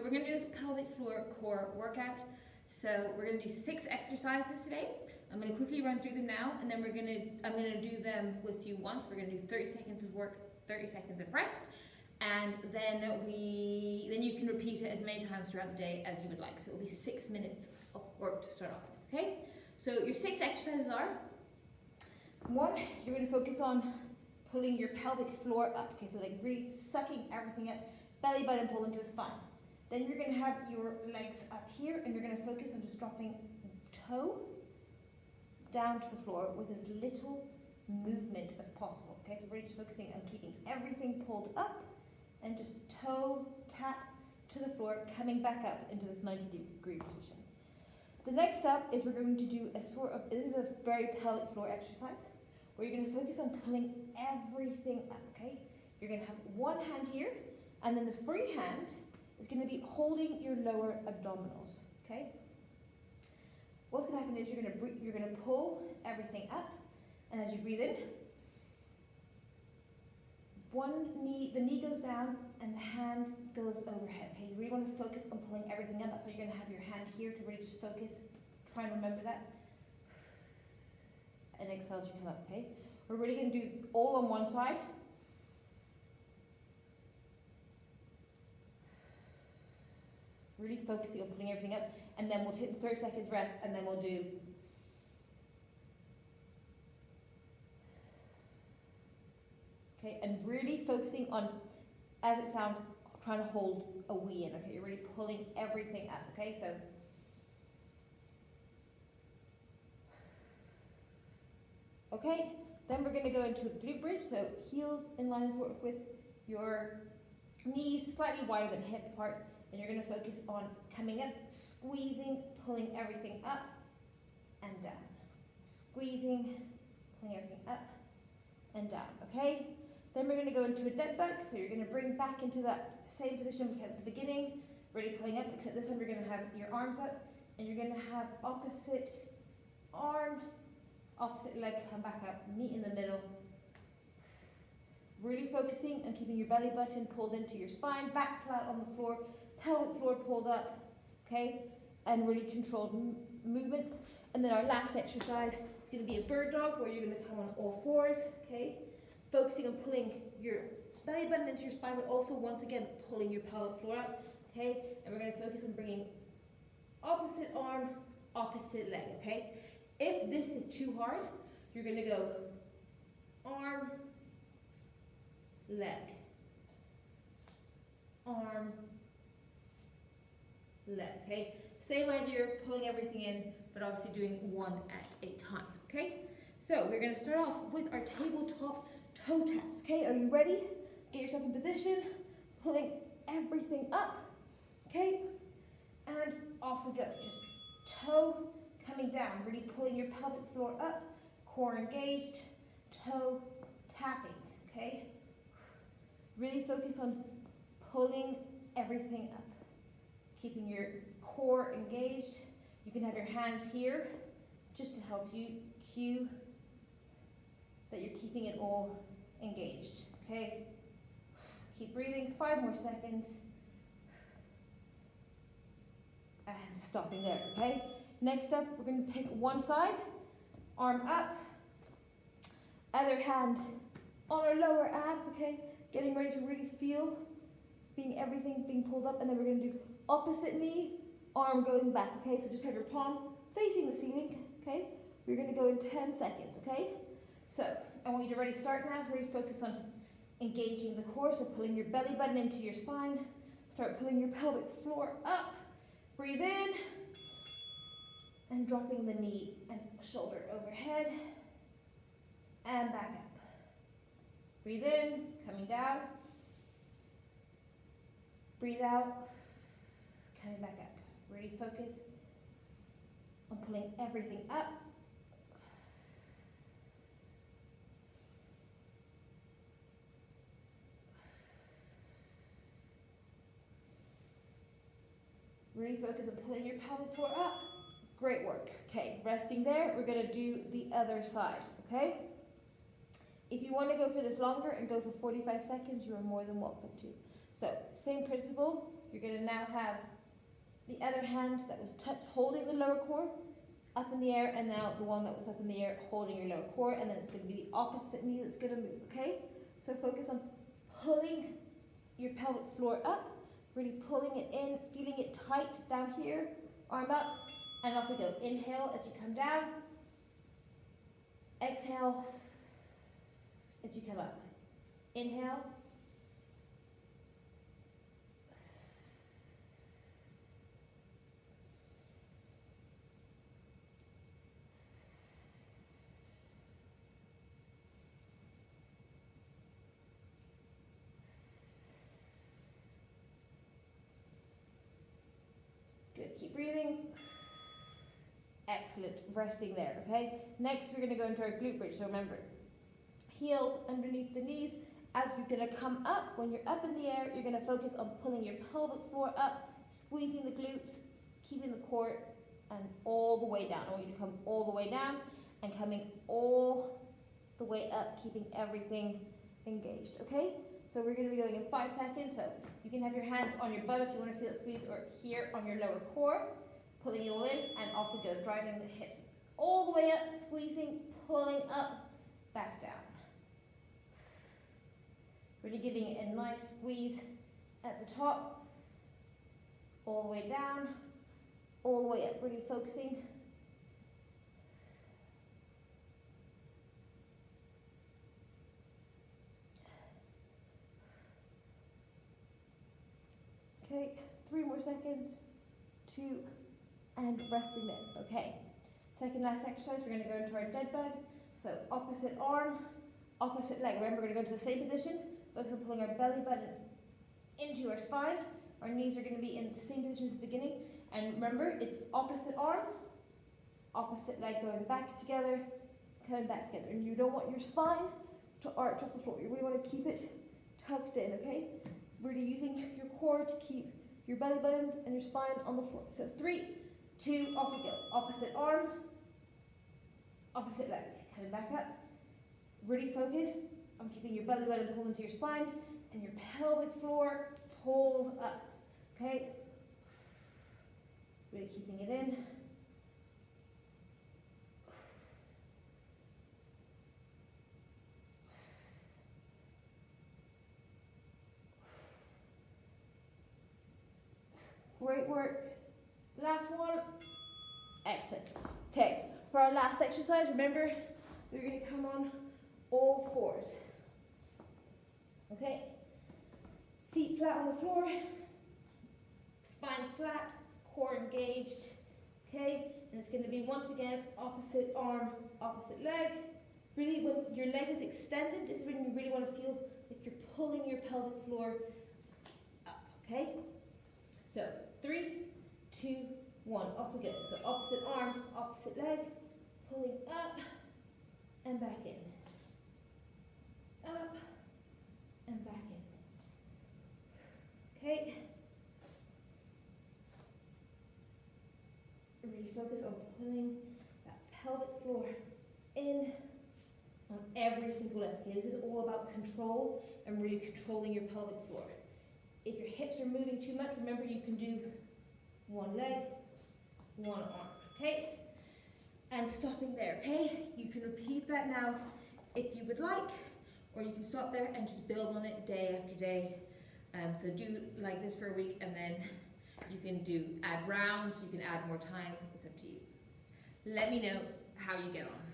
we're going to do this pelvic floor core workout. So we're going to do 6 exercises today. I'm going to quickly run through them now, and then I'm going to do them with you once. We're going to do 30 seconds of work, 30 seconds of rest, and then you can repeat it as many times throughout the day as you would like. So it will be 6 minutes of work to start off with. Okay. So your 6 exercises are: 1, you're going to focus on pulling your pelvic floor up. Okay, so like really sucking everything up, belly button pull into the spine. Then you're going to have your legs up here, and you're going to focus on just dropping toe down to the floor with as little movement as possible. Okay, so we're just focusing on keeping everything pulled up and just toe tap to the floor, coming back up into this 90-degree position. The next up is we're going to do a sort of, this is a very pelvic floor exercise, where you're going to focus on pulling everything up, okay? You're going to have one hand here, and then the free hand is going to be holding your lower abdominals, okay? What's going to happen is you're going to pull everything up, and as you breathe in, the knee goes down and the hand goes overhead, okay? You really want to focus on pulling everything up. That's why you're going to have your hand here to really just focus. Try and remember that. And exhale as you come up, okay? We're really going to do all on one side. Really focusing on pulling everything up, and then we'll take the 30 seconds rest, and then we'll do okay, and really focusing on, as it sounds, trying to hold a wee in, okay? You're really pulling everything up, okay? So okay, then we're going to go into the glute bridge, so heels in line sort of with your knees slightly wider than hip part. And you're going to focus on coming up, squeezing, pulling everything up and down. Squeezing, pulling everything up and down, okay? Then we're going to go into a dead bug, so you're going to bring back into that same position we had at the beginning, really pulling up, except this time you're going to have your arms up, and you're going to have opposite arm, opposite leg come back up, meet in the middle. Really focusing on keeping your belly button pulled into your spine, back flat on the floor, pelvic floor pulled up, okay, and really controlled movements. And then our last exercise is going to be a bird dog, where you're going to come on all fours, okay, focusing on pulling your belly button into your spine, but also once again pulling your pelvic floor up, okay. And we're going to focus on bringing opposite arm, opposite leg, okay. If this is too hard, you're going to go arm, leg, arm, leg, okay? Same idea, pulling everything in, but obviously doing one at a time, okay? So we're going to start off with our tabletop toe taps, okay? Are you ready? Get yourself in position, pulling everything up, okay? And off we go. Just toe coming down, really pulling your pelvic floor up, core engaged, toe tapping, okay? Really focus on pulling everything up, keeping your core engaged. You can have your hands here just to help you cue that you're keeping it all engaged, okay? Keep breathing, 5 more seconds. And stopping there, okay? Next up, we're going to pick one side, arm up, other hand on our lower abs, okay? Getting ready to really feel everything being pulled up, and then we're going to do opposite knee, arm going back, okay? So just have your palm facing the ceiling, okay? We're going to go in 10 seconds, okay? So I want you to really start now, really focus on engaging the core, so pulling your belly button into your spine, start pulling your pelvic floor up, breathe in, and dropping the knee and shoulder overhead, and back up. Breathe in, coming down. Breathe out, coming back up. Really focus on pulling everything up. Really focus on pulling your pelvic floor up. Great work. Okay, resting there. We're going to do the other side, okay? If you want to go for this longer and go for 45 seconds, you are more than welcome to. So, same principle. You're going to now have the other hand that was holding the lower core up in the air, and now the one that was up in the air holding your lower core, and then it's going to be the opposite knee that's going to move, okay? So focus on pulling your pelvic floor up, really pulling it in, feeling it tight down here, arm up, and off we go. Inhale as you come down, exhale as you come up. Inhale, good, keep breathing. Excellent, resting there, okay? Next we're going to go into our glute bridge, so remember, heels underneath the knees. As you're going to come up, when you're up in the air, you're going to focus on pulling your pelvic floor up, squeezing the glutes, keeping the core, and all the way down. I want you to come all the way down and coming all the way up, keeping everything engaged, okay? So we're going to be going in 5 seconds, so you can have your hands on your butt if you want to feel it squeeze, or here on your lower core, pulling it all in, and off we go, driving the hips all the way up, squeezing, pulling up, back down. Really giving it a nice squeeze at the top, all the way down, all the way up, really focusing. Okay, 3 more seconds, 2, and resting there. Okay, second last exercise, we're going to go into our dead bug. So opposite arm, opposite leg. Remember, we're going to go to the same position. Focus on pulling our belly button into our spine. Our knees are going to be in the same position as the beginning. And remember, it's opposite arm, opposite leg going back together, coming back together. And you don't want your spine to arch off the floor. You really want to keep it tucked in, okay? Really using your core to keep your belly button and your spine on the floor. So 3, 2, off we go. Opposite arm, opposite leg. Coming back up. Really focus on keeping your belly button pulled into your spine and your pelvic floor pulled up. Okay? Really keeping it in. Great work. Last one. Excellent. Okay, for our last exercise, remember, we're going to come on all fours. Okay? Feet flat on the floor, spine flat, core engaged. Okay? And it's going to be, once again, opposite arm, opposite leg. Really, when your leg is extended, this is when you really want to feel like you're pulling your pelvic floor up. Okay? So 3, 2, 1, off we go. So opposite arm, opposite leg, pulling up and back in. Up and back in. Okay? Really focus on pulling that pelvic floor in on every single leg. Okay? This is all about control and really controlling your pelvic floor. If your hips are moving too much, remember you can do one leg, one arm, okay? And stopping there, okay? You can repeat that now if you would like, or you can stop there and just build on it day after day. So do like this for a week, and then you can add rounds, you can add more time, it's up to you. Let me know how you get on.